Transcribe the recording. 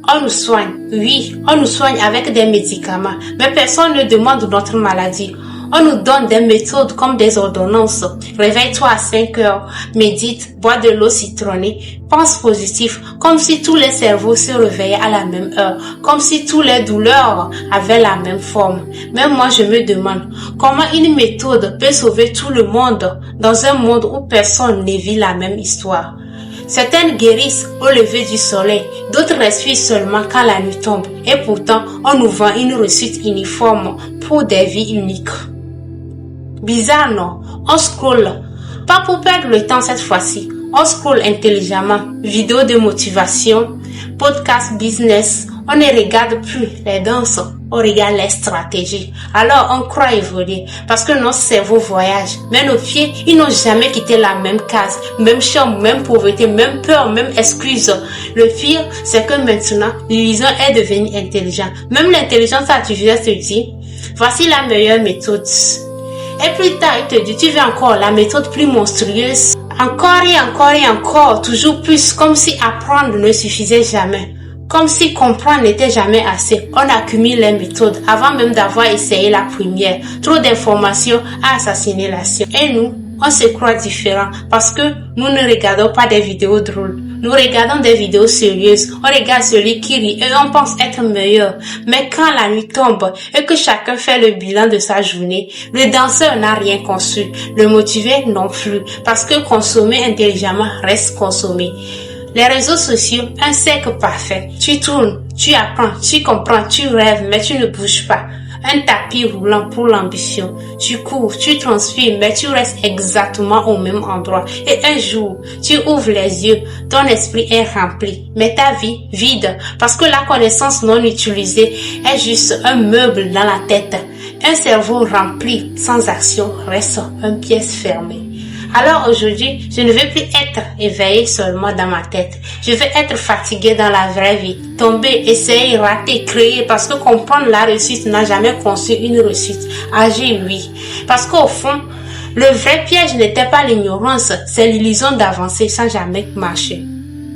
On nous soigne, oui, on nous soigne avec des médicaments, mais personne ne demande notre maladie. On nous donne des méthodes comme des ordonnances. Réveille-toi à 5 heures, médite, bois de l'eau citronnée, pense positif, comme si tous les cerveaux se réveillaient à la même heure, comme si toutes les douleurs avaient la même forme. Même moi, je me demande comment une méthode peut sauver tout le monde dans un monde où personne ne vit la même histoire. Certaines guérissent au lever du soleil, d'autres respirent seulement quand la nuit tombe. Et pourtant, on nous vend une recette uniforme pour des vies uniques. Bizarre, non? On scrolle. Pas pour perdre le temps cette fois-ci. On scrolle intelligemment. Vidéos de motivation, podcast business. On ne regarde plus les danses, on regarde les stratégies. Alors on croit évoluer parce que notre cerveau voyage. Mais nos pieds, ils n'ont jamais quitté la même case, même chambre, même pauvreté, même peur, même excuse. Le pire, c'est que maintenant, l'illusion est devenue intelligente. Même l'intelligence artificielle se dit, voici la meilleure méthode. Et plus tard, il te dit, tu veux encore la méthode plus monstrueuse. Encore et encore et encore, toujours plus, comme si apprendre ne suffisait jamais. Comme si comprendre n'était jamais assez. On accumule les méthodes avant même d'avoir essayé la première. Trop d'informations a assassiné la science. Et nous, on se croit différents parce que nous ne regardons pas des vidéos drôles. Nous regardons des vidéos sérieuses. On regarde celui qui rit et on pense être meilleur. Mais quand la nuit tombe et que chacun fait le bilan de sa journée, le danseur n'a rien conçu. Le motivé non plus. Parce que consommer intelligemment reste consommer. Les réseaux sociaux, un cercle parfait. Tu tournes, tu apprends, tu comprends, tu rêves, mais tu ne bouges pas. Un tapis roulant pour l'ambition. Tu cours, tu transpires, mais tu restes exactement au même endroit. Et un jour, tu ouvres les yeux, ton esprit est rempli, mais ta vie vide, parce que la connaissance non utilisée est juste un meuble dans la tête. Un cerveau rempli, sans action, reste une pièce fermée. Alors aujourd'hui, je ne veux plus être éveillé seulement dans ma tête. Je veux être fatigué dans la vraie vie. Tomber, essayer, rater, créer. Parce que comprendre la réussite n'a jamais conçu une réussite. Agir, oui. Parce qu'au fond, le vrai piège n'était pas l'ignorance, c'est l'illusion d'avancer sans jamais marcher.